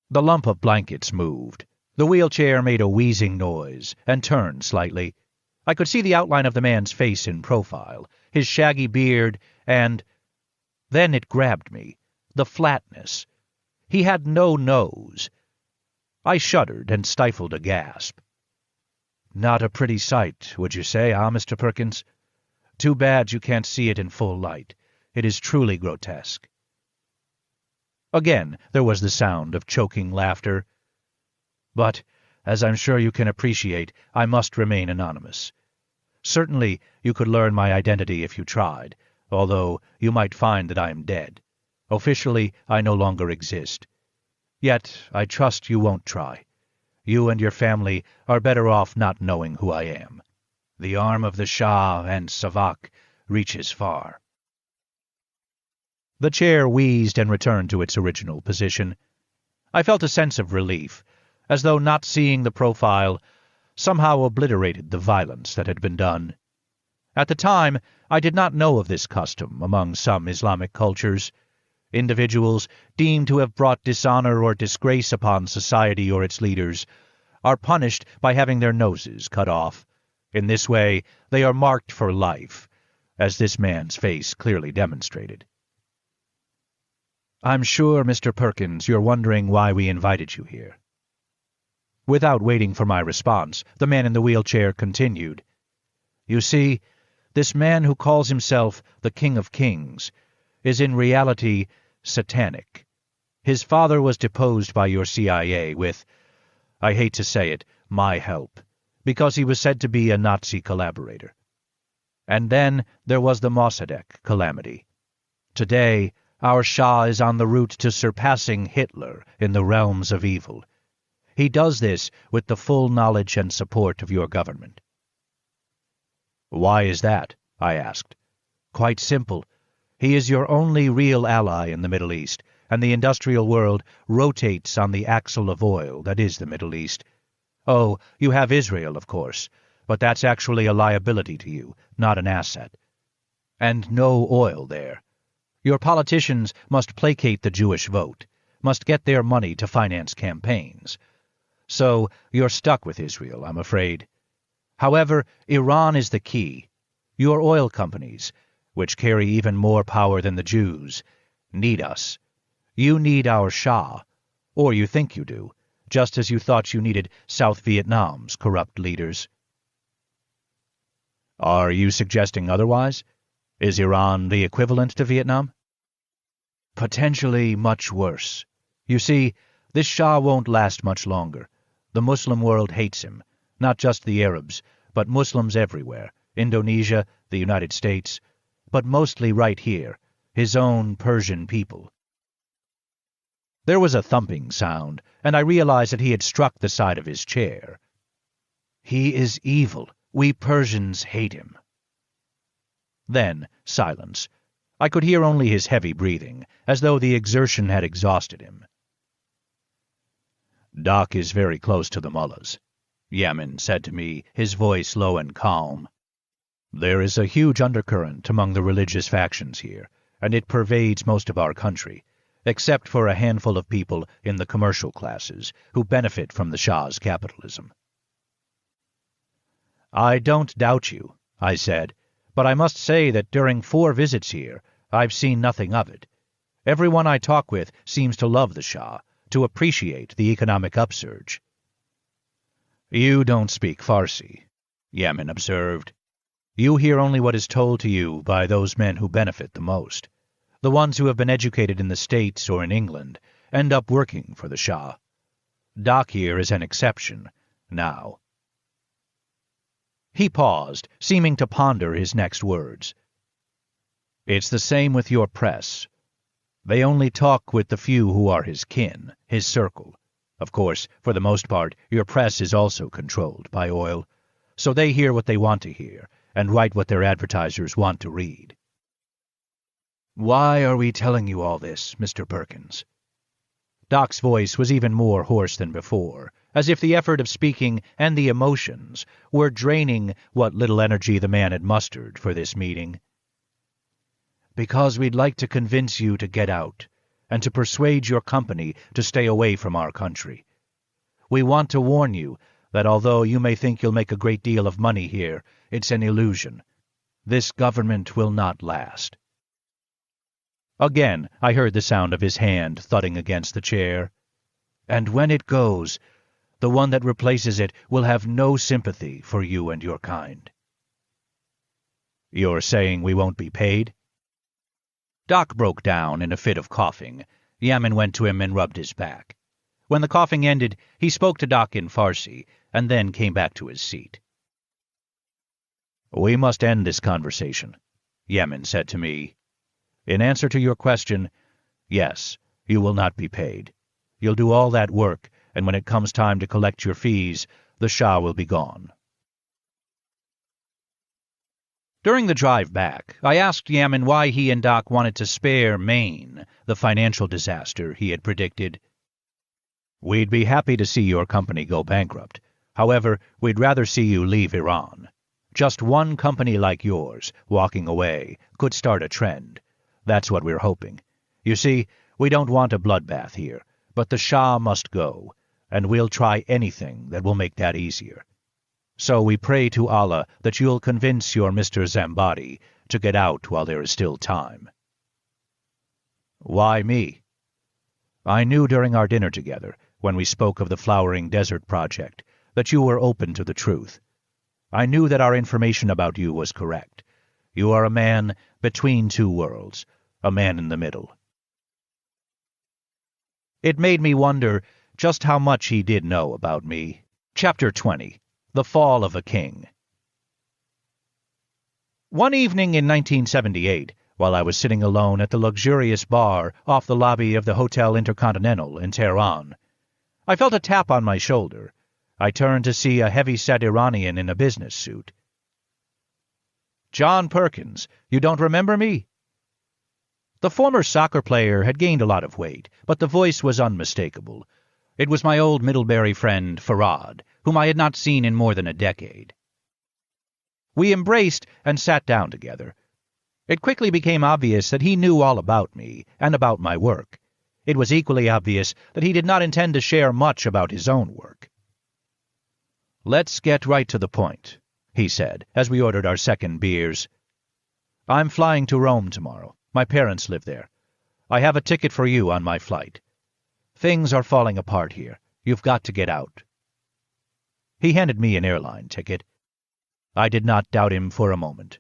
The lump of blankets moved. The wheelchair made a wheezing noise and turned slightly. I could see the outline of the man's face in profile, his shaggy beard, and... Then it grabbed me. The flatness. He had no nose. I shuddered and stifled a gasp. Not a pretty sight, would you say, Mr. Perkins? Too bad you can't see it in full light. It is truly grotesque. Again there was the sound of choking laughter. But, as I'm sure you can appreciate, I must remain anonymous. Certainly you could learn my identity if you tried, although you might find that I am dead. Officially, I no longer exist. Yet I trust you won't try. You and your family are better off not knowing who I am. The arm of the Shah and Savak reaches far. The chair wheezed and returned to its original position. I felt a sense of relief, as though not seeing the profile somehow obliterated the violence that had been done. At the time, I did not know of this custom among some Islamic cultures. Individuals deemed to have brought dishonor or disgrace upon society or its leaders are punished by having their noses cut off. In this way, they are marked for life, as this man's face clearly demonstrated. I'm sure, Mr. Perkins, you're wondering why we invited you here. Without waiting for my response, the man in the wheelchair continued. You see, this man who calls himself the King of Kings is in reality satanic. His father was deposed by your CIA with, I hate to say it, my help, because he was said to be a Nazi collaborator. And then there was the Mossadegh calamity. Today, our Shah is on the route to surpassing Hitler in the realms of evil. He does this with the full knowledge and support of your government. Why is that? I asked. Quite simple. He is your only real ally in the Middle East, and the industrial world rotates on the axle of oil that is the Middle East. Oh, you have Israel, of course, but that's actually a liability to you, not an asset. And no oil there. Your politicians must placate the Jewish vote, must get their money to finance campaigns. So you're stuck with Israel, I'm afraid. However, Iran is the key. Your oil companies, which carry even more power than the Jews, need us. You need our Shah, or you think you do, just as you thought you needed South Vietnam's corrupt leaders. Are you suggesting otherwise? Is Iran the equivalent to Vietnam? Potentially much worse. You see, this Shah won't last much longer. The Muslim world hates him, not just the Arabs, but Muslims everywhere, Indonesia, the United States, but mostly right here, his own Persian people. There was a thumping sound, and I realized that he had struck the side of his chair. He is evil. We Persians hate him. Then, silence. I could hear only his heavy breathing, as though the exertion had exhausted him. Doc is very close to the mullahs, Yamin said to me, his voice low and calm. There is a huge undercurrent among the religious factions here, and it pervades most of our country, except for a handful of people in the commercial classes who benefit from the Shah's capitalism. I don't doubt you, I said, but I must say that during 4 visits here, I've seen nothing of it. Everyone I talk with seems to love the Shah, to appreciate the economic upsurge. You don't speak Farsi, Yamin observed. You hear only what is told to you by those men who benefit the most. The ones who have been educated in the States or in England end up working for the Shah. Doc here is an exception, now. He paused, seeming to ponder his next words. It's the same with your press. They only talk with the few who are his kin, his circle. Of course, for the most part, your press is also controlled by oil, so they hear what they want to hear and write what their advertisers want to read. Why are we telling you all this, Mr. Perkins? Doc's voice was even more hoarse than before, as if the effort of speaking and the emotions were draining what little energy the man had mustered for this meeting. Because we'd like to convince you to get out, and to persuade your company to stay away from our country. We want to warn you that although you may think you'll make a great deal of money here, it's an illusion. This government will not last." Again, I heard the sound of his hand thudding against the chair. "And when it goes, the one that replaces it will have no sympathy for you and your kind." "You're saying we won't be paid?" Doc broke down in a fit of coughing. Yamin went to him and rubbed his back. When the coughing ended, he spoke to Doc in Farsi, and then came back to his seat. "We must end this conversation," Yamin said to me. "In answer to your question, yes, you will not be paid. You'll do all that work, and when it comes time to collect your fees, the Shah will be gone." During the drive back, I asked Yamin why he and Doc wanted to spare Maine, the financial disaster he had predicted. "We'd be happy to see your company go bankrupt. However, we'd rather see you leave Iran. Just one company like yours, walking away, could start a trend. That's what we're hoping. You see, we don't want a bloodbath here, but the Shah must go, and we'll try anything that will make that easier. So we pray to Allah that you'll convince your Mr. Zambadi to get out while there is still time." "Why me?" "I knew during our dinner together, when we spoke of the Flowering Desert Project, that you were open to the truth. I knew that our information about you was correct. You are a man between two worlds, a man in the middle." It made me wonder just how much he did know about me. Chapter 20. The Fall of a King. One evening in 1978, while I was sitting alone at the luxurious bar off the lobby of the Hotel Intercontinental in Tehran, I felt a tap on my shoulder. I turned to see a heavy-set Iranian in a business suit. "John Perkins, you don't remember me?" The former soccer player had gained a lot of weight, but the voice was unmistakable. It was my old Middlebury friend, Farad, whom I had not seen in more than a decade. We embraced and sat down together. It quickly became obvious that he knew all about me and about my work. It was equally obvious that he did not intend to share much about his own work. "Let's get right to the point," he said, as we ordered our second beers. "I'm flying to Rome tomorrow. My parents live there. I have a ticket for you on my flight. Things are falling apart here. You've got to get out." He handed me an airline ticket. I did not doubt him for a moment.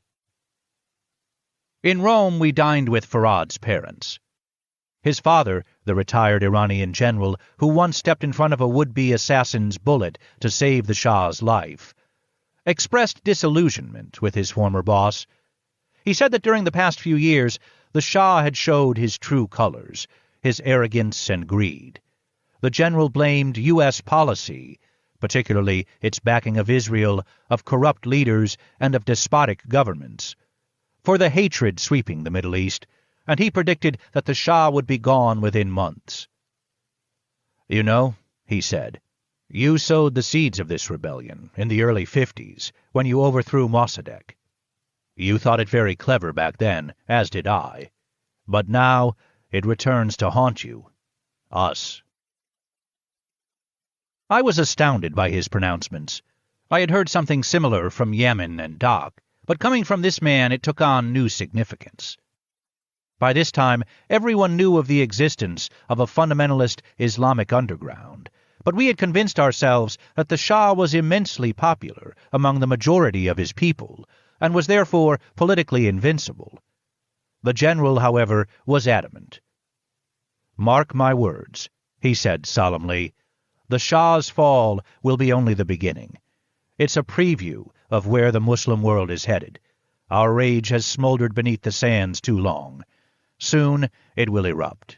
In Rome, we dined with Farad's parents. His father, the retired Iranian general who once stepped in front of a would-be assassin's bullet to save the Shah's life, expressed disillusionment with his former boss. He said that during the past few years, the Shah had showed his true colors, his arrogance and greed. The general blamed U.S. policy, particularly its backing of Israel, of corrupt leaders, and of despotic governments, for the hatred sweeping the Middle East, and he predicted that the Shah would be gone within months. "You know," he said, "you sowed the seeds of this rebellion in the early 50s, when you overthrew Mossadegh. You thought it very clever back then, as did I. But now it returns to haunt you. Us." I was astounded by his pronouncements. I had heard something similar from Yamin and Doc, but coming from this man it took on new significance. By this time, everyone knew of the existence of a fundamentalist Islamic underground, but we had convinced ourselves that the Shah was immensely popular among the majority of his people, and was therefore politically invincible. The general, however, was adamant. "Mark my words," he said solemnly, "the Shah's fall will be only the beginning. It's a preview of where the Muslim world is headed. Our rage has smoldered beneath the sands too long. Soon it will erupt."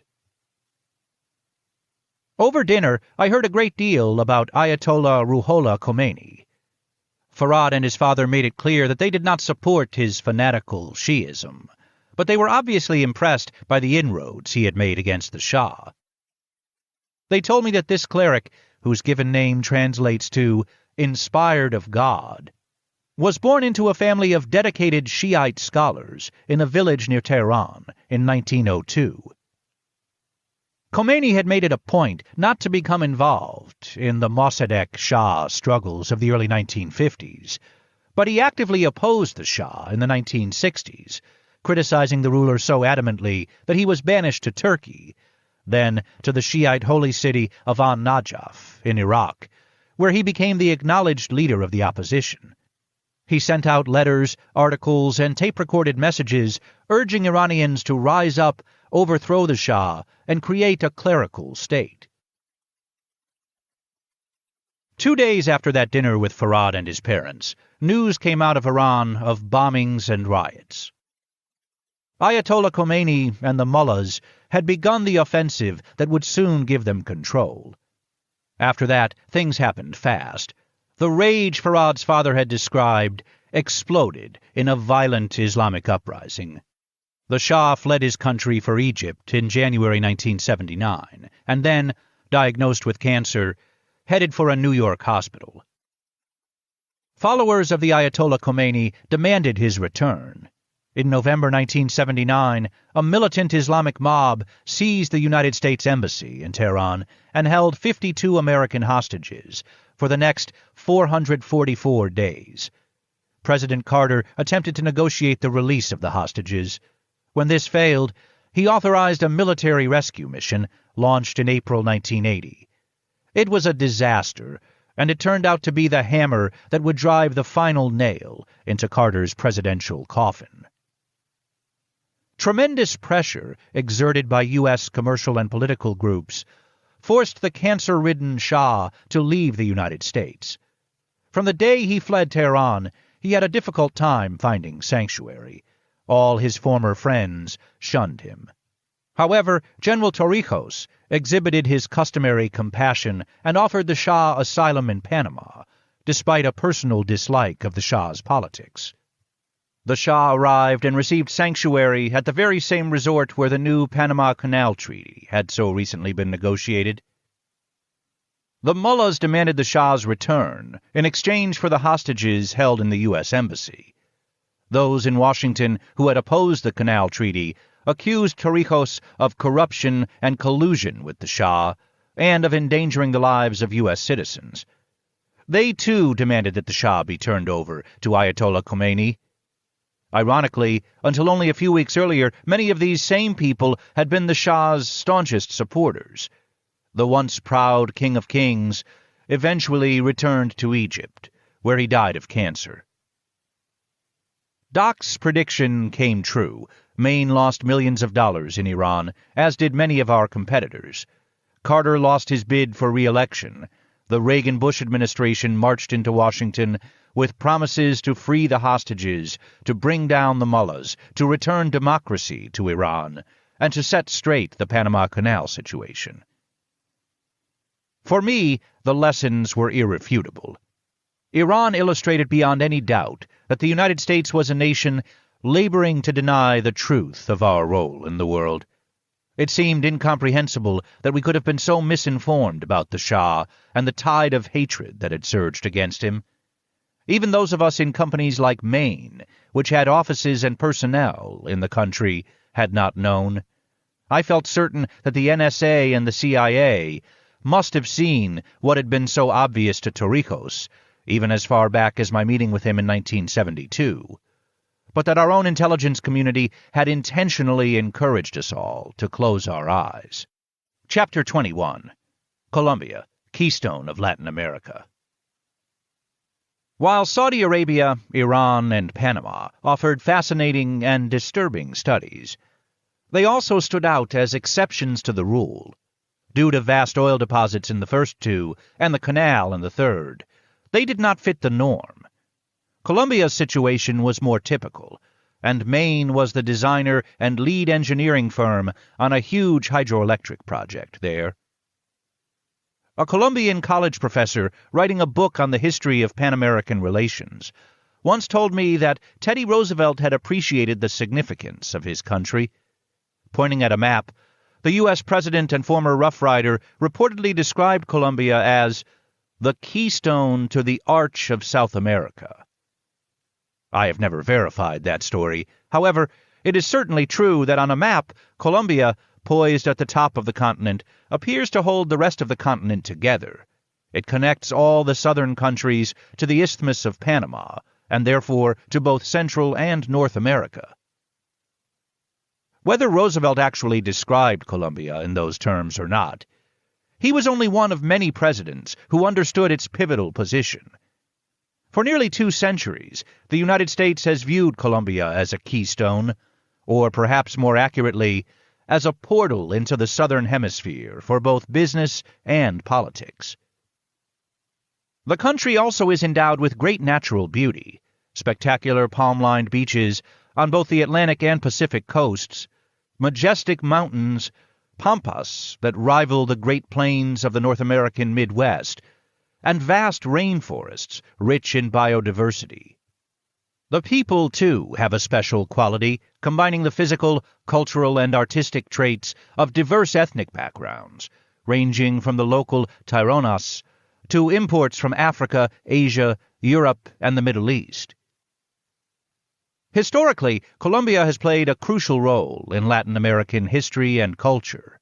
Over dinner, I heard a great deal about Ayatollah Ruhollah Khomeini. Farad and his father made it clear that they did not support his fanatical Shi'ism, but they were obviously impressed by the inroads he had made against the Shah. They told me that this cleric, whose given name translates to "inspired of God," was born into a family of dedicated Shiite scholars in a village near Tehran in 1902. Khomeini had made it a point not to become involved in the Mossadegh Shah struggles of the early 1950s, but he actively opposed the Shah in the 1960s, criticizing the ruler so adamantly that he was banished to Turkey, then to the Shiite holy city of An-Najaf in Iraq, where he became the acknowledged leader of the opposition. He sent out letters, articles, and tape-recorded messages urging Iranians to rise up, overthrow the Shah, and create a clerical state. 2 days after that dinner with Farad and his parents, news came out of Iran of bombings and riots. Ayatollah Khomeini and the mullahs had begun the offensive that would soon give them control. After that, things happened fast. The rage Farad's father had described exploded in a violent Islamic uprising. The Shah fled his country for Egypt in January 1979, and then, diagnosed with cancer, headed for a New York hospital. Followers of the Ayatollah Khomeini demanded his return. In November 1979, a militant Islamic mob seized the United States Embassy in Tehran and held 52 American hostages for the next 444 days. President Carter attempted to negotiate the release of the hostages. When this failed, he authorized a military rescue mission launched in April 1980. It was a disaster, and it turned out to be the hammer that would drive the final nail into Carter's presidential coffin. Tremendous pressure exerted by U.S. commercial and political groups forced the cancer-ridden Shah to leave the United States. From the day he fled Tehran, he had a difficult time finding sanctuary. All his former friends shunned him. However, General Torrijos exhibited his customary compassion and offered the Shah asylum in Panama, despite a personal dislike of the Shah's politics. The Shah arrived and received sanctuary at the very same resort where the new Panama Canal Treaty had so recently been negotiated. The mullahs demanded the Shah's return in exchange for the hostages held in the U.S. Embassy. Those in Washington who had opposed the Canal Treaty accused Torrijos of corruption and collusion with the Shah and of endangering the lives of U.S. citizens. They, too, demanded that the Shah be turned over to Ayatollah Khomeini. Ironically, until only a few weeks earlier, many of these same people had been the Shah's staunchest supporters. The once proud King of Kings eventually returned to Egypt, where he died of cancer. Doc's prediction came true. Maine lost millions of dollars in Iran, as did many of our competitors. Carter lost his bid for re-election. The Reagan-Bush administration marched into Washington with promises to free the hostages, to bring down the mullahs, to return democracy to Iran, and to set straight the Panama Canal situation. For me, the lessons were irrefutable. Iran illustrated beyond any doubt that the United States was a nation laboring to deny the truth of our role in the world. It seemed incomprehensible that we could have been so misinformed about the Shah and the tide of hatred that had surged against him. Even those of us in companies like Maine, which had offices and personnel in the country, had not known. I felt certain that the NSA and the CIA must have seen what had been so obvious to Torrijos, even as far back as my meeting with him in 1972, but that our own intelligence community had intentionally encouraged us all to close our eyes. Chapter 21. Colombia, Keystone of Latin America. While Saudi Arabia, Iran, and Panama offered fascinating and disturbing studies, they also stood out as exceptions to the rule. Due to vast oil deposits in the first two and the canal in the third, they did not fit the norm. Colombia's situation was more typical, and Maine was the designer and lead engineering firm on a huge hydroelectric project there. A Colombian college professor writing a book on the history of Pan-American relations once told me that Teddy Roosevelt had appreciated the significance of his country. Pointing at a map, the U.S. President and former Rough Rider reportedly described Colombia as the keystone to the arch of South America. I have never verified that story. However, it is certainly true that on a map, Colombia poised at the top of the continent, appears to hold the rest of the continent together. It connects all the southern countries to the Isthmus of Panama, and therefore to both Central and North America. Whether Roosevelt actually described Colombia in those terms or not, he was only one of many presidents who understood its pivotal position. For nearly 2 centuries, the United States has viewed Colombia as a keystone, or perhaps more accurately, as a portal into the Southern Hemisphere for both business and politics. The country also is endowed with great natural beauty, spectacular palm-lined beaches on both the Atlantic and Pacific coasts, majestic mountains, pampas that rival the Great Plains of the North American Midwest, and vast rainforests rich in biodiversity. The people, too, have a special quality, combining the physical, cultural, and artistic traits of diverse ethnic backgrounds, ranging from the local Tironas to imports from Africa, Asia, Europe, and the Middle East. Historically, Colombia has played a crucial role in Latin American history and culture.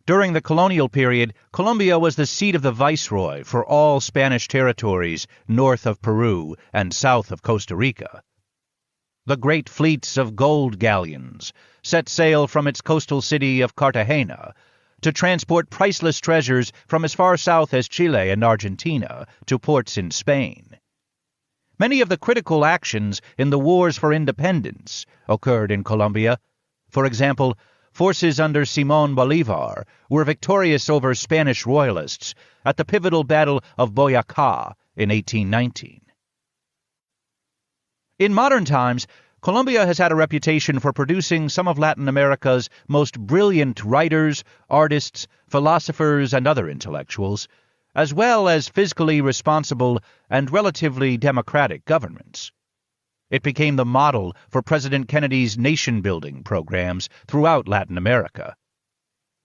During the colonial period, Colombia was the seat of the viceroy for all Spanish territories north of Peru and south of Costa Rica. The great fleets of gold galleons set sail from its coastal city of Cartagena to transport priceless treasures from as far south as Chile and Argentina to ports in Spain. Many of the critical actions in the wars for independence occurred in Colombia. For example, forces under Simón Bolívar were victorious over Spanish royalists at the pivotal Battle of Boyacá in 1819. In modern times, Colombia has had a reputation for producing some of Latin America's most brilliant writers, artists, philosophers, and other intellectuals, as well as fiscally responsible and relatively democratic governments. It became the model for President Kennedy's nation-building programs throughout Latin America.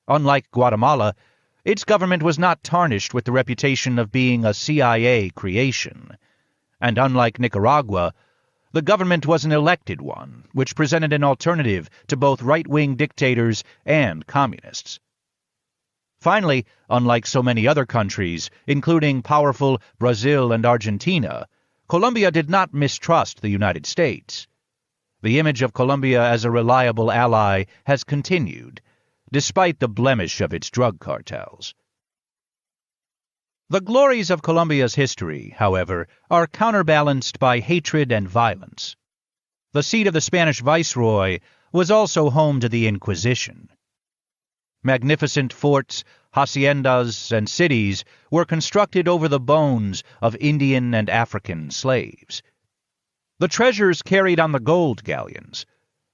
Unlike Guatemala, its government was not tarnished with the reputation of being a CIA creation. And unlike Nicaragua, the government was an elected one, which presented an alternative to both right-wing dictators and communists. Finally, unlike so many other countries, including powerful Brazil and Argentina, Colombia did not mistrust the United States. The image of Colombia as a reliable ally has continued, despite the blemish of its drug cartels. The glories of Colombia's history, however, are counterbalanced by hatred and violence. The seat of the Spanish viceroy was also home to the Inquisition. Magnificent forts, haciendas, and cities were constructed over the bones of Indian and African slaves. The treasures carried on the gold galleons,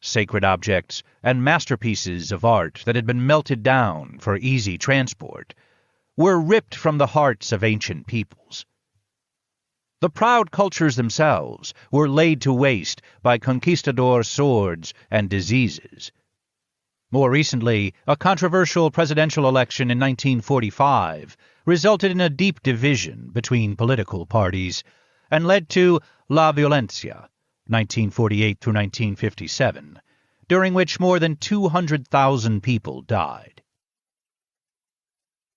sacred objects and masterpieces of art that had been melted down for easy transport, were ripped from the hearts of ancient peoples. The proud cultures themselves were laid to waste by conquistador swords and diseases. More recently, a controversial presidential election in 1945 resulted in a deep division between political parties and led to La Violencia, 1948 through 1957, during which more than 200,000 people died.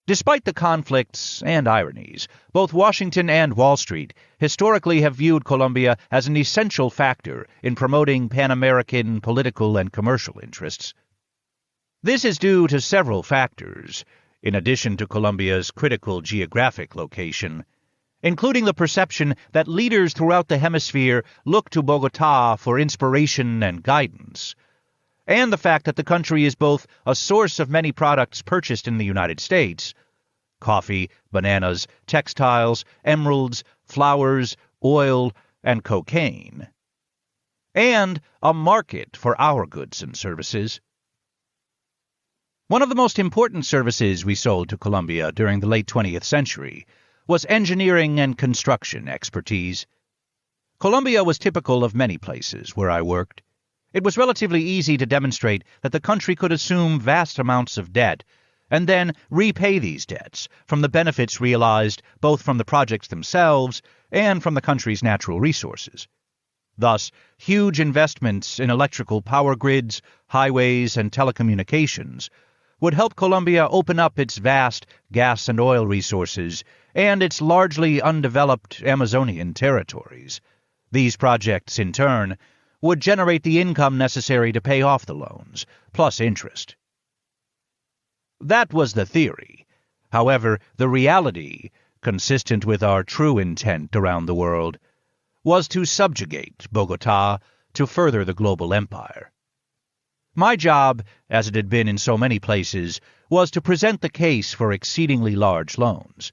Despite the conflicts and ironies, both Washington and Wall Street historically have viewed Colombia as an essential factor in promoting Pan-American political and commercial interests. This is due to several factors, in addition to Colombia's critical geographic location, including the perception that leaders throughout the hemisphere look to Bogotá for inspiration and guidance, and the fact that the country is both a source of many products purchased in the United States — coffee, bananas, textiles, emeralds, flowers, oil, and cocaine — and a market for our goods and services. One of the most important services we sold to Colombia during the late 20th century was engineering and construction expertise. Colombia was typical of many places where I worked. It was relatively easy to demonstrate that the country could assume vast amounts of debt and then repay these debts from the benefits realized both from the projects themselves and from the country's natural resources. Thus, huge investments in electrical power grids, highways, and telecommunications would help Colombia open up its vast gas and oil resources and its largely undeveloped Amazonian territories. These projects, in turn, would generate the income necessary to pay off the loans, plus interest. That was the theory. However, the reality, consistent with our true intent around the world, was to subjugate Bogotá to further the global empire. My job, as it had been in so many places, was to present the case for exceedingly large loans.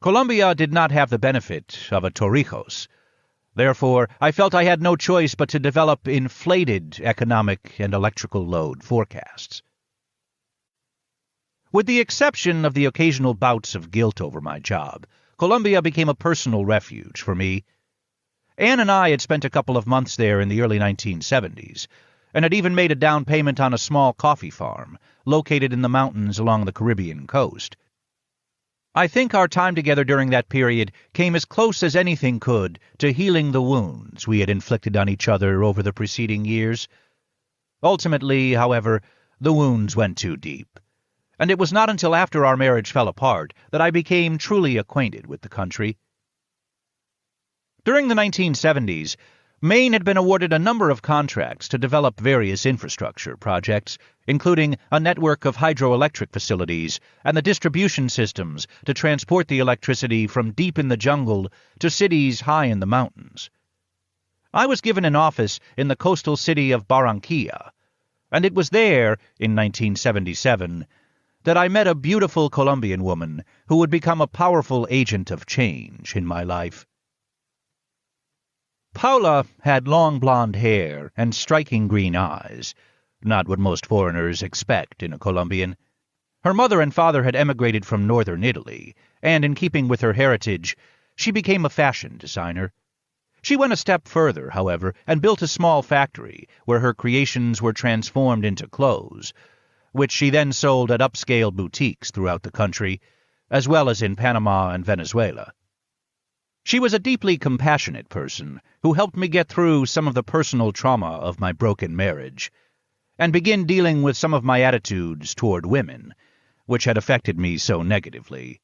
Colombia did not have the benefit of a Torrijos. Therefore, I felt I had no choice but to develop inflated economic and electrical load forecasts. With the exception of the occasional bouts of guilt over my job, Colombia became a personal refuge for me. Anne and I had spent a couple of months there in the early 1970s, and had even made a down payment on a small coffee farm located in the mountains along the Caribbean coast. I think our time together during that period came as close as anything could to healing the wounds we had inflicted on each other over the preceding years. Ultimately, however, the wounds went too deep, and it was not until after our marriage fell apart that I became truly acquainted with the country. During the 1970s, Maine had been awarded a number of contracts to develop various infrastructure projects, including a network of hydroelectric facilities and the distribution systems to transport the electricity from deep in the jungle to cities high in the mountains. I was given an office in the coastal city of Barranquilla, and it was there, in 1977, that I met a beautiful Colombian woman who would become a powerful agent of change in my life. Paula had long blonde hair and striking green eyes, not what most foreigners expect in a Colombian. Her mother and father had emigrated from northern Italy, and in keeping with her heritage, she became a fashion designer. She went a step further, however, and built a small factory where her creations were transformed into clothes, which she then sold at upscale boutiques throughout the country, as well as in Panama and Venezuela. She was a deeply compassionate person who helped me get through some of the personal trauma of my broken marriage, and begin dealing with some of my attitudes toward women, which had affected me so negatively.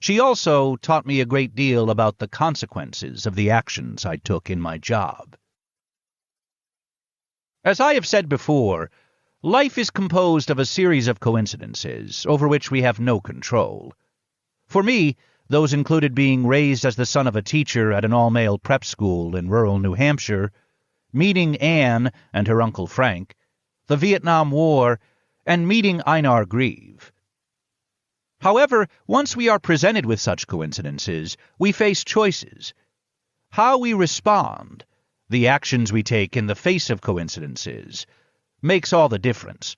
She also taught me a great deal about the consequences of the actions I took in my job. As I have said before, life is composed of a series of coincidences over which we have no control. For me, those included being raised as the son of a teacher at an all-male prep school in rural New Hampshire, meeting Anne and her Uncle Frank, the Vietnam War, and meeting Einar Grieve. However, once we are presented with such coincidences, we face choices. How we respond, the actions we take in the face of coincidences, makes all the difference.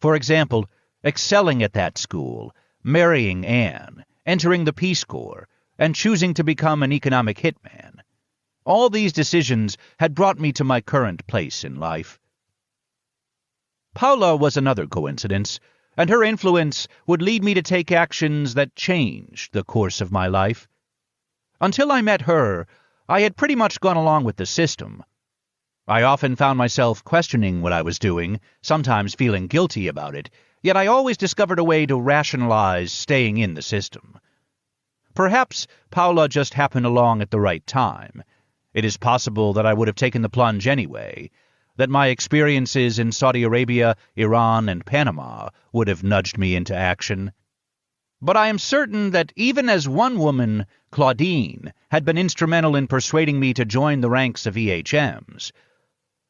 For example, excelling at that school, marrying Anne, entering the Peace Corps, and choosing to become an economic hitman. All these decisions had brought me to my current place in life. Paula was another coincidence, and her influence would lead me to take actions that changed the course of my life. Until I met her, I had pretty much gone along with the system. I often found myself questioning what I was doing, sometimes feeling guilty about it, yet I always discovered a way to rationalize staying in the system. Perhaps Paula just happened along at the right time. It is possible that I would have taken the plunge anyway, that my experiences in Saudi Arabia, Iran, and Panama would have nudged me into action. But I am certain that even as one woman, Claudine, had been instrumental in persuading me to join the ranks of EHMs,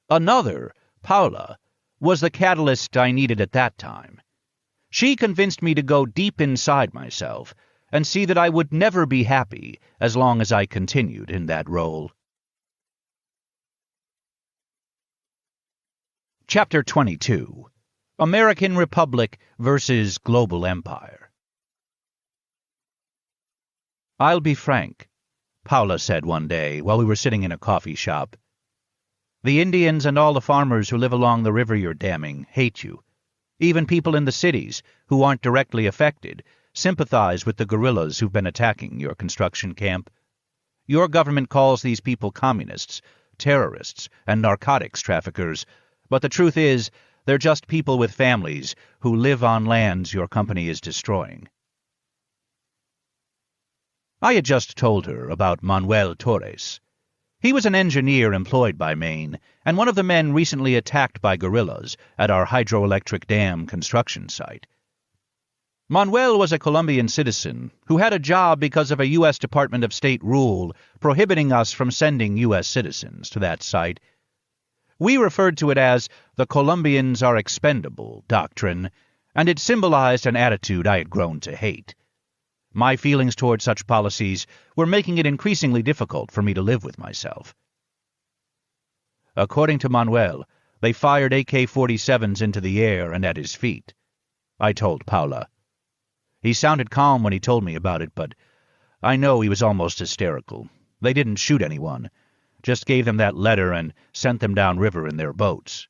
another, Paula, was the catalyst I needed at that time. She convinced me to go deep inside myself and see that I would never be happy as long as I continued in that role. Chapter 22. American Republic versus Global Empire. "I'll be frank," Paula said one day while we were sitting in a coffee shop. "The Indians and all the farmers who live along the river you're damming hate you. Even people in the cities, who aren't directly affected, sympathize with the guerrillas who've been attacking your construction camp. Your government calls these people communists, terrorists and narcotics traffickers, but the truth is, they're just people with families who live on lands your company is destroying. I had just told her about Manuel Torres. He was an engineer employed by Maine, and one of the men recently attacked by guerrillas at our hydroelectric dam construction site. Manuel was a Colombian citizen who had a job because of a U.S. Department of State rule prohibiting us from sending U.S. citizens to that site. We referred to it as the Colombians are expendable doctrine, and it symbolized an attitude I had grown to hate. My feelings toward such policies were making it increasingly difficult for me to live with myself. According to Manuel, they fired AK-47s into the air and at his feet, I told Paula. He sounded calm when he told me about it, but I know he was almost hysterical. They didn't shoot anyone, just gave them that letter and sent them downriver in their boats.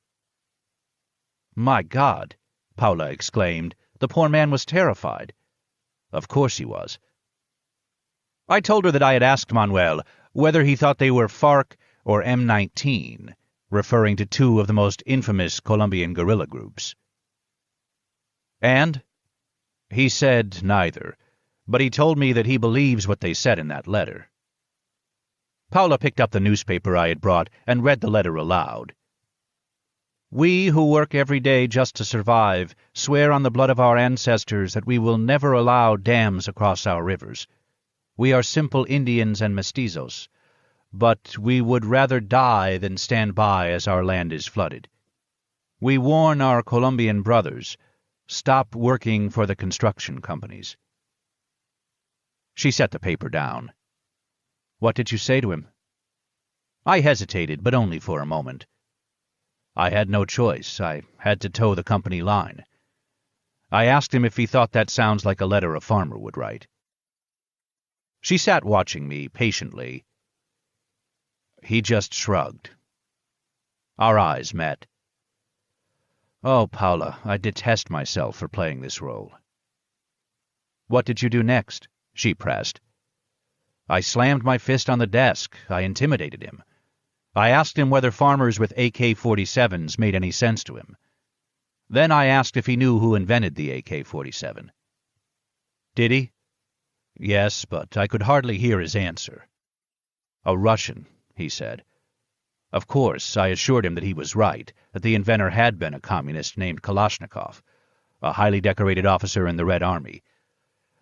My God, Paula exclaimed. The poor man was terrified. Of course he was. I told her that I had asked Manuel whether he thought they were FARC or M19, referring to two of the most infamous Colombian guerrilla groups. And? He said neither, but he told me that he believes what they said in that letter. Paula picked up the newspaper I had brought and read the letter aloud. We who work every day just to survive swear on the blood of our ancestors that we will never allow dams across our rivers. We are simple Indians and mestizos, but we would rather die than stand by as our land is flooded. We warn our Colombian brothers, stop working for the construction companies. She set the paper down. What did you say to him? I hesitated, but only for a moment. I had no choice. I had to toe the company line. I asked him if he thought that sounds like a letter a farmer would write. She sat watching me patiently. He just shrugged. Our eyes met. Oh, Paula, I detest myself for playing this role. What did you do next? She pressed. I slammed my fist on the desk. I intimidated him. I asked him whether farmers with AK-47s made any sense to him. Then I asked if he knew who invented the AK-47. Did he? Yes, but I could hardly hear his answer. A Russian, he said. Of course, I assured him that he was right, that the inventor had been a communist named Kalashnikov, a highly decorated officer in the Red Army.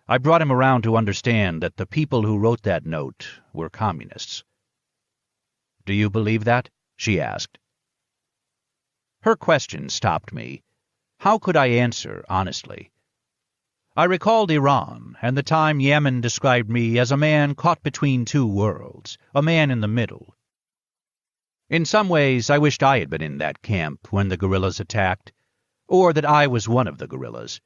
I brought him around to understand that the people who wrote that note were communists. Do you believe that? She asked. Her question stopped me. How could I answer honestly? I recalled Iran and the time Yemen described me as a man caught between two worlds, a man in the middle. In some ways, I wished I had been in that camp when the guerrillas attacked, or that I was one of the guerrillas.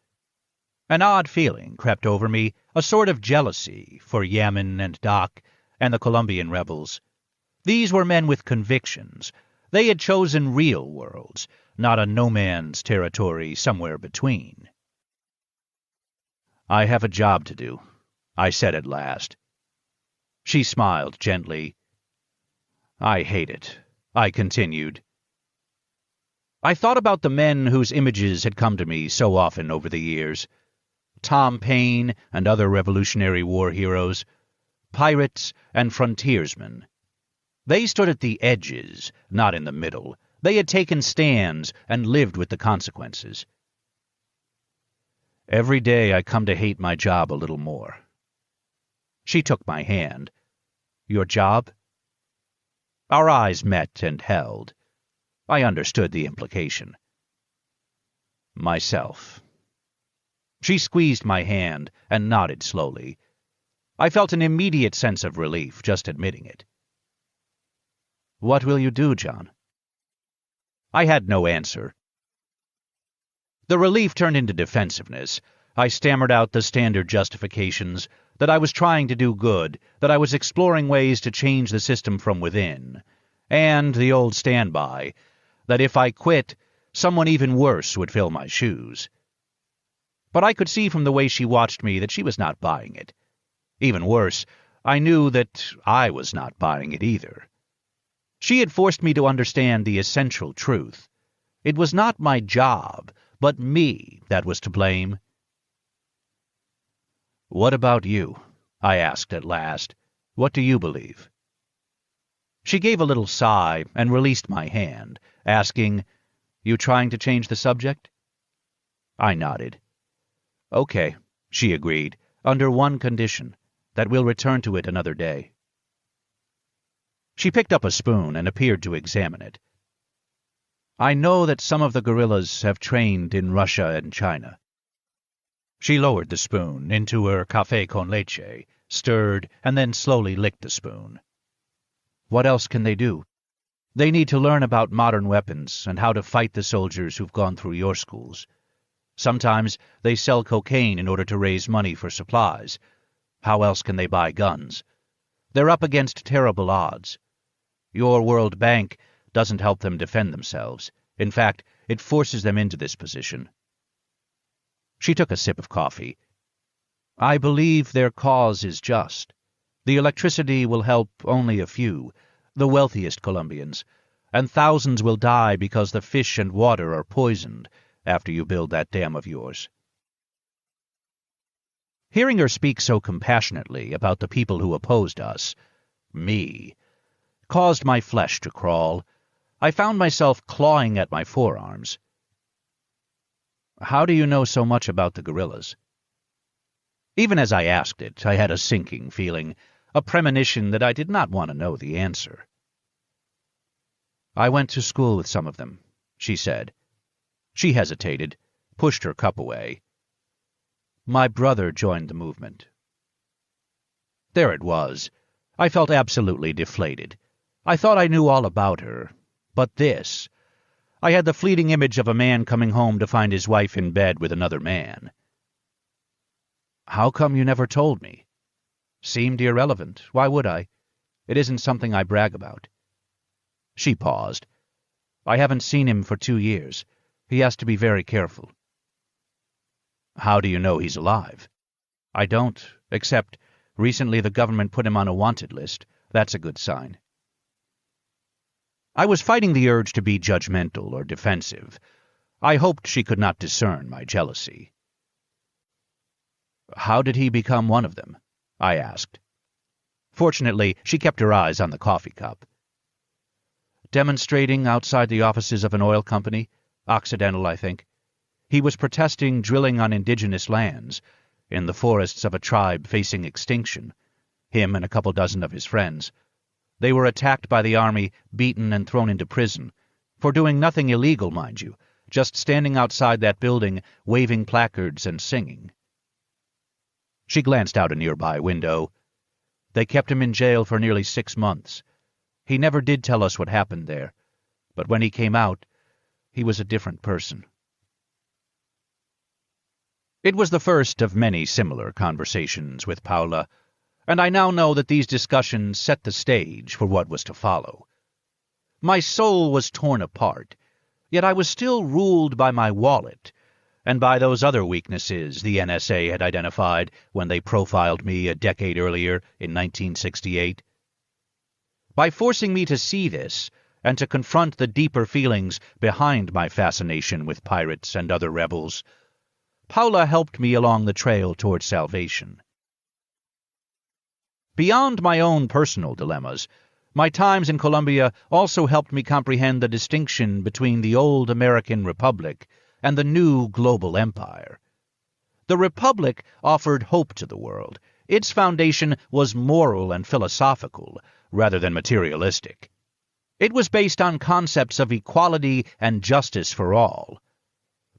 An odd feeling crept over me, a sort of jealousy for Yemen and Doc and the Colombian rebels. These were men with convictions. They had chosen real worlds, not a no-man's territory somewhere between. I have a job to do, I said at last. She smiled gently. I hate it, I continued. I thought about the men whose images had come to me so often over the years. Tom Paine and other Revolutionary War heroes, pirates and frontiersmen. They stood at the edges, not in the middle. They had taken stands and lived with the consequences. Every day I come to hate my job a little more. She took my hand. Your job? Our eyes met and held. I understood the implication. Myself. She squeezed my hand and nodded slowly. I felt an immediate sense of relief just admitting it. What will you do, John? I had no answer. The relief turned into defensiveness. I stammered out the standard justifications, that I was trying to do good, that I was exploring ways to change the system from within, and the old standby, that if I quit, someone even worse would fill my shoes. But I could see from the way she watched me that she was not buying it. Even worse, I knew that I was not buying it either. She had forced me to understand the essential truth. It was not my job, but me that was to blame. "What about you?" I asked at last. "What do you believe?" She gave a little sigh and released my hand, asking, "You trying to change the subject?" I nodded. "Okay," she agreed, "under one condition, that we'll return to it another day." She picked up a spoon and appeared to examine it. "I know that some of the guerrillas have trained in Russia and China." She lowered the spoon into her café con leche, stirred, and then slowly licked the spoon. "What else can they do? They need to learn about modern weapons and how to fight the soldiers who've gone through your schools. Sometimes they sell cocaine in order to raise money for supplies. How else can they buy guns? They're up against terrible odds. Your World Bank doesn't help them defend themselves. In fact, it forces them into this position." She took a sip of coffee. "I believe their cause is just. The electricity will help only a few, the wealthiest Colombians, and thousands will die because the fish and water are poisoned after you build that dam of yours." Hearing her speak so compassionately about the people who opposed us, me, caused my flesh to crawl. I found myself clawing at my forearms. "How do you know so much about the guerrillas?" Even as I asked it, I had a sinking feeling, a premonition that I did not want to know the answer. "I went to school with some of them," she said. She hesitated, pushed her cup away. "My brother joined the movement." There it was. I felt absolutely deflated. I thought I knew all about her. But this... I had the fleeting image of a man coming home to find his wife in bed with another man. "How come you never told me?" "Seemed irrelevant. Why would I? It isn't something I brag about." She paused. "I haven't seen him for 2 years. He has to be very careful." "How do you know he's alive?" "I don't, except recently the government put him on a wanted list. That's a good sign." I was fighting the urge to be judgmental or defensive. I hoped she could not discern my jealousy. "How did he become one of them?" I asked. Fortunately, she kept her eyes on the coffee cup. "Demonstrating outside the offices of an oil company. Occidental, I think. He was protesting drilling on indigenous lands, in the forests of a tribe facing extinction. Him and a couple dozen of his friends. They were attacked by the army, beaten and thrown into prison. For doing nothing illegal, mind you, just standing outside that building, waving placards and singing." She glanced out a nearby window. "They kept him in jail for nearly 6 months. He never did tell us what happened there. But when he came out, he was a different person." It was the first of many similar conversations with Paula, and I now know that these discussions set the stage for what was to follow. My soul was torn apart, yet I was still ruled by my wallet, and by those other weaknesses the NSA had identified when they profiled me a decade earlier in 1968. By forcing me to see this, and to confront the deeper feelings behind my fascination with pirates and other rebels, Paula helped me along the trail toward salvation. Beyond my own personal dilemmas, my times in Colombia also helped me comprehend the distinction between the old American Republic and the new global empire. The Republic offered hope to the world. Its foundation was moral and philosophical, rather than materialistic. It was based on concepts of equality and justice for all.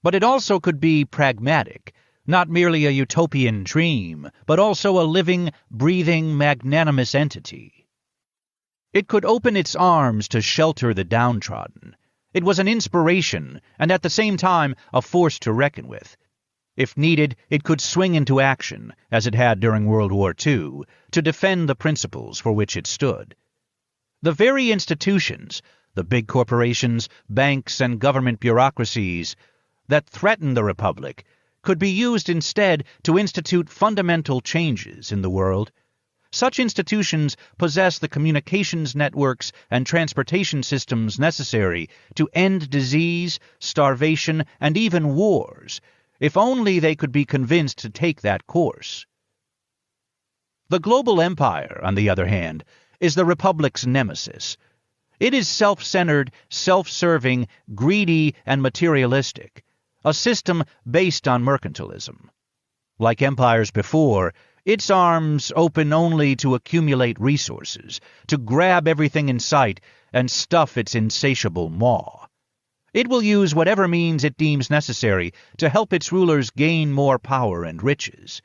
But it also could be pragmatic, not merely a utopian dream, but also a living, breathing, magnanimous entity. It could open its arms to shelter the downtrodden. It was an inspiration, and at the same time a force to reckon with. If needed, it could swing into action, as it had during World War II, to defend the principles for which it stood. The very institutions, the big corporations, banks, and government bureaucracies that threaten the Republic could be used instead to institute fundamental changes in the world. Such institutions possess the communications networks and transportation systems necessary to end disease, starvation, and even wars, if only they could be convinced to take that course. The global empire, on the other hand, is the Republic's nemesis. It is self-centered, self-serving, greedy, and materialistic, a system based on mercantilism. Like empires before, its arms open only to accumulate resources, to grab everything in sight and stuff its insatiable maw. It will use whatever means it deems necessary to help its rulers gain more power and riches.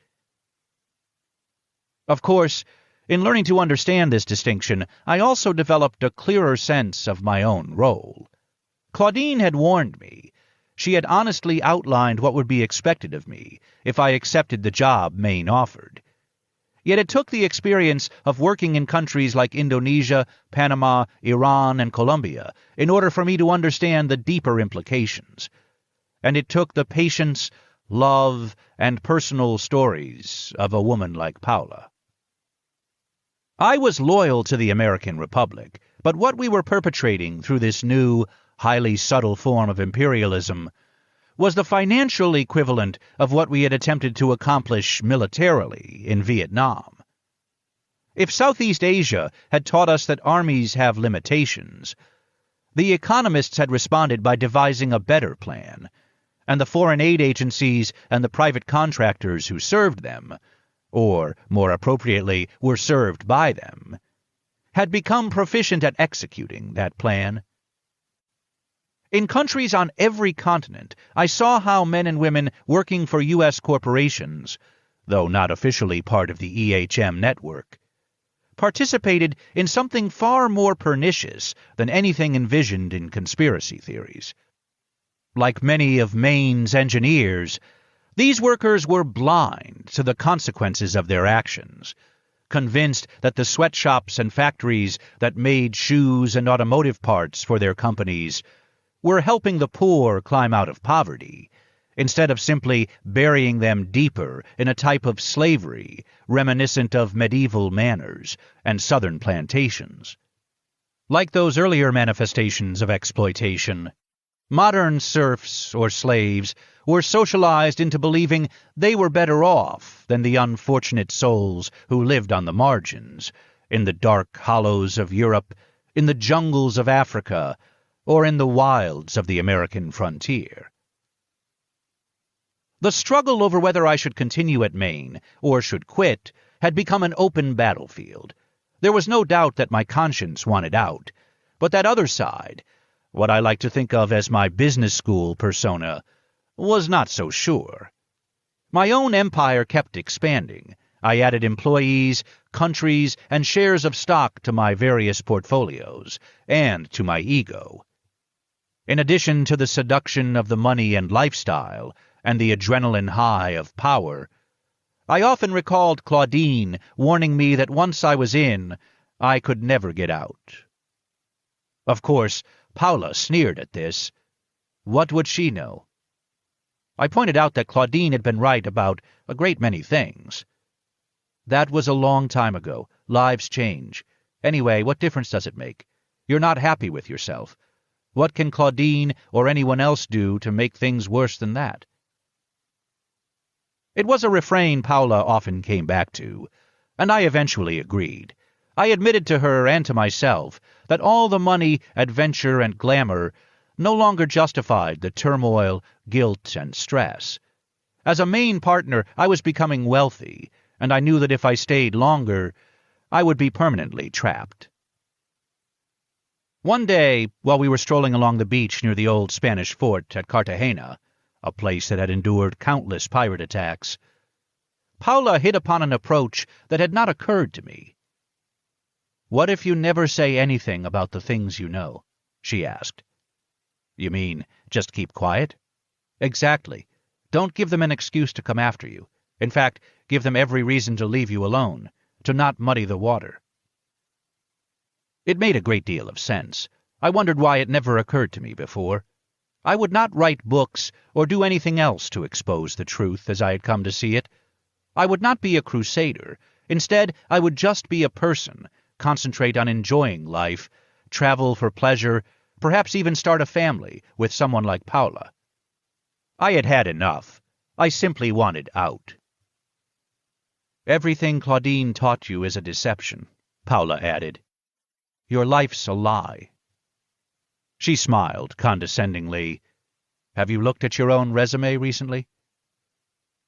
Of course, in learning to understand this distinction, I also developed a clearer sense of my own role. Claudine had warned me. She had honestly outlined what would be expected of me if I accepted the job Maine offered. Yet it took the experience of working in countries like Indonesia, Panama, Iran, and Colombia in order for me to understand the deeper implications. And it took the patience, love, and personal stories of a woman like Paula. I was loyal to the American Republic, but what we were perpetrating through this new, highly subtle form of imperialism was the financial equivalent of what we had attempted to accomplish militarily in Vietnam. If Southeast Asia had taught us that armies have limitations, the economists had responded by devising a better plan, and the foreign aid agencies and the private contractors who served them, or, more appropriately, were served by them, had become proficient at executing that plan. In countries on every continent, I saw how men and women working for U.S. corporations, though not officially part of the EHM network, participated in something far more pernicious than anything envisioned in conspiracy theories. Like many of Maine's engineers, these workers were blind to the consequences of their actions, convinced that the sweatshops and factories that made shoes and automotive parts for their companies were helping the poor climb out of poverty, instead of simply burying them deeper in a type of slavery reminiscent of medieval manors and southern plantations. Like those earlier manifestations of exploitation, modern serfs or slaves were socialized into believing they were better off than the unfortunate souls who lived on the margins, in the dark hollows of Europe, in the jungles of Africa, or in the wilds of the American frontier. The struggle over whether I should continue at Maine or should quit had become an open battlefield. There was no doubt that my conscience wanted out, but that other side, what I like to think of as my business school persona, was not so sure. My own empire kept expanding. I added employees, countries, and shares of stock to my various portfolios, and to my ego. In addition to the seduction of the money and lifestyle, and the adrenaline high of power, I often recalled Claudine warning me that once I was in, I could never get out. Of course, Paula sneered at this. What would she know? I pointed out that Claudine had been right about a great many things. That was a long time ago. Lives change. Anyway, what difference does it make? You're not happy with yourself. What can Claudine or anyone else do to make things worse than that? It was a refrain Paula often came back to, and I eventually agreed. I admitted to her and to myself that all the money, adventure, and glamour no longer justified the turmoil, guilt, and stress. As a Maine partner, I was becoming wealthy, and I knew that if I stayed longer, I would be permanently trapped. One day, while we were strolling along the beach near the old Spanish fort at Cartagena, a place that had endured countless pirate attacks, Paula hit upon an approach that had not occurred to me. "What if you never say anything about the things you know?" she asked. "You mean, just keep quiet?" "Exactly. Don't give them an excuse to come after you. In fact, give them every reason to leave you alone, to not muddy the water." It made a great deal of sense. I wondered why it never occurred to me before. I would not write books or do anything else to expose the truth as I had come to see it. I would not be a crusader, Instead, I would just be a person, concentrate on enjoying life, travel for pleasure, perhaps even start a family with someone like Paula. I had had enough. I simply wanted out. Everything Claudine taught you is a deception, Paula added. Your life's a lie. She smiled condescendingly. Have you looked at your own resume recently?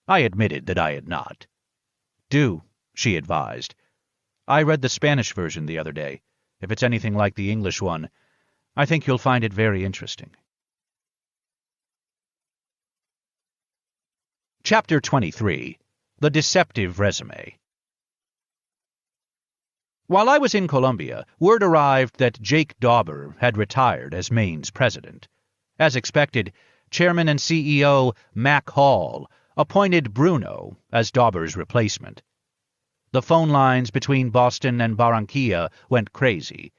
I admitted that I had not. Do, she advised. I read the Spanish version the other day. If it's anything like the English one, I think you'll find it very interesting. Chapter 23. The Deceptive Resume. While I was in Colombia, word arrived that Jake Dauber had retired as Maine's president. As expected, Chairman and CEO Mac Hall appointed Bruno as Dauber's replacement. The phone lines between Boston and Barranquilla went crazy.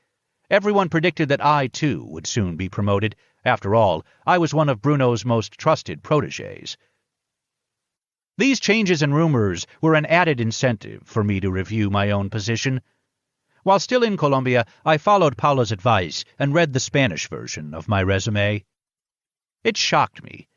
Everyone predicted that I, too, would soon be promoted. After all, I was one of Bruno's most trusted protégés. These changes and rumors were an added incentive for me to review my own position. While still in Colombia, I followed Paula's advice and read the Spanish version of my resume. It shocked me.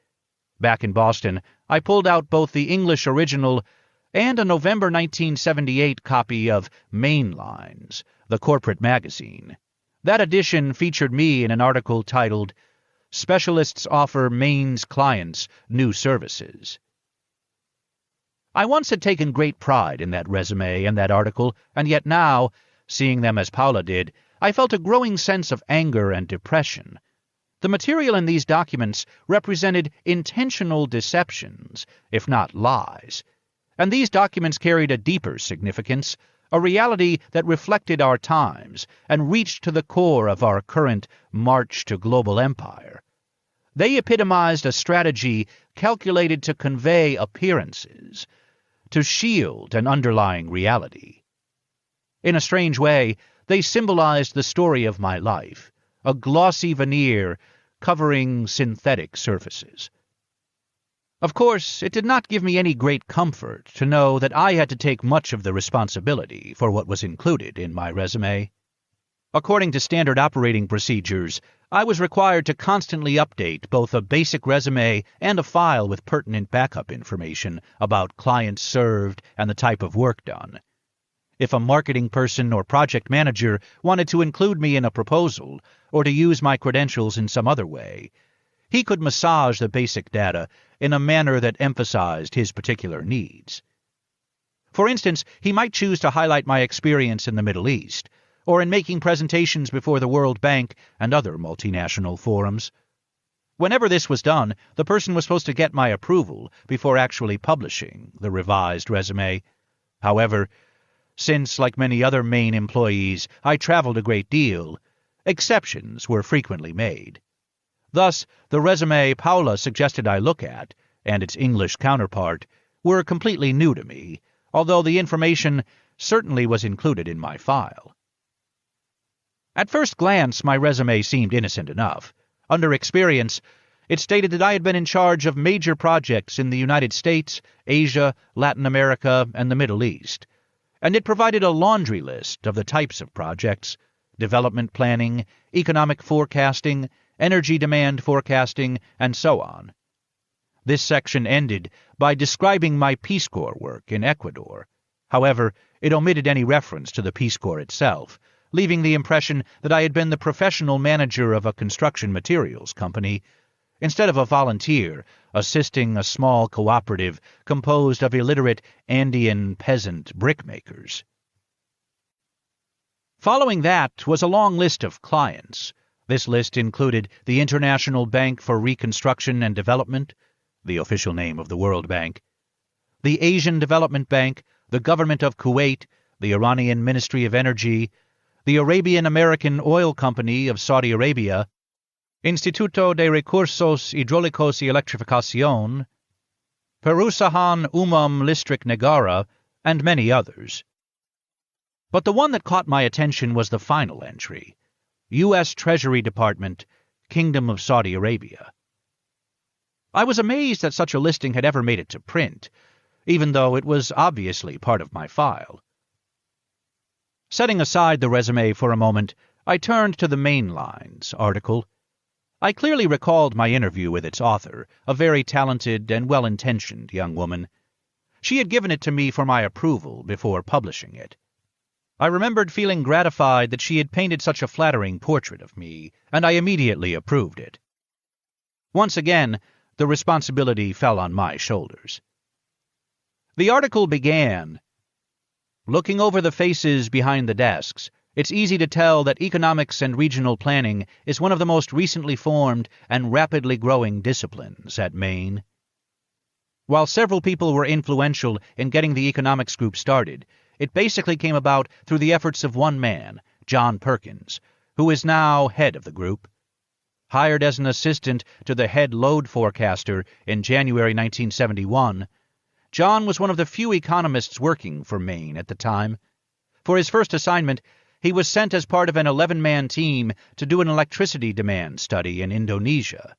Back in Boston, I pulled out both the English original and a November 1978 copy of Main Lines, the corporate magazine. That edition featured me in an article titled, Specialists Offer Maine's Clients New Services. I once had taken great pride in that resume and that article, and yet now, seeing them as Paula did, I felt a growing sense of anger and depression. The material in these documents represented intentional deceptions, if not lies. And these documents carried a deeper significance, a reality that reflected our times and reached to the core of our current march to global empire. They epitomized a strategy calculated to convey appearances, to shield an underlying reality. In a strange way, they symbolized the story of my life, a glossy veneer covering synthetic surfaces. Of course, it did not give me any great comfort to know that I had to take much of the responsibility for what was included in my resume. According to standard operating procedures, I was required to constantly update both a basic resume and a file with pertinent backup information about clients served and the type of work done. If a marketing person or project manager wanted to include me in a proposal or to use my credentials in some other way, he could massage the basic data in a manner that emphasized his particular needs. For instance, he might choose to highlight my experience in the Middle East, or in making presentations before the World Bank and other multinational forums. Whenever this was done, the person was supposed to get my approval before actually publishing the revised resume. However, since, like many other Maine employees, I traveled a great deal, exceptions were frequently made. Thus, the resume Paula suggested I look at, and its English counterpart, were completely new to me, although the information certainly was included in my file. At first glance, my resume seemed innocent enough. Under experience, it stated that I had been in charge of major projects in the United States, Asia, Latin America, and the Middle East, and it provided a laundry list of the types of projects: development planning, economic forecasting, energy demand forecasting, and so on. This section ended by describing my Peace Corps work in Ecuador. However, it omitted any reference to the Peace Corps itself, leaving the impression that I had been the professional manager of a construction materials company, instead of a volunteer assisting a small cooperative composed of illiterate Andean peasant brickmakers. Following that was a long list of clients. This list included the International Bank for Reconstruction and Development, the official name of the World Bank, the Asian Development Bank, the Government of Kuwait, the Iranian Ministry of Energy, the Arabian American Oil Company of Saudi Arabia, Instituto de Recursos Hidráulicos y Electrificación, Perusahan Umum Listrik Negara, and many others. But the one that caught my attention was the final entry: U.S. Treasury Department, Kingdom of Saudi Arabia. I was amazed that such a listing had ever made it to print, even though it was obviously part of my file. Setting aside the resume for a moment, I turned to the Mainlines article. I clearly recalled my interview with its author, a very talented and well-intentioned young woman. She had given it to me for my approval before publishing it. I remembered feeling gratified that she had painted such a flattering portrait of me, and I immediately approved it. Once again, the responsibility fell on my shoulders. The article began, "Looking over the faces behind the desks, it's easy to tell that economics and regional planning is one of the most recently formed and rapidly growing disciplines at Maine." While several people were influential in getting the economics group started, it basically came about through the efforts of one man, John Perkins, who is now head of the group. Hired as an assistant to the head load forecaster in January 1971, John was one of the few economists working for Maine at the time. For his first assignment, he was sent as part of an 11-man team to do an electricity demand study in Indonesia.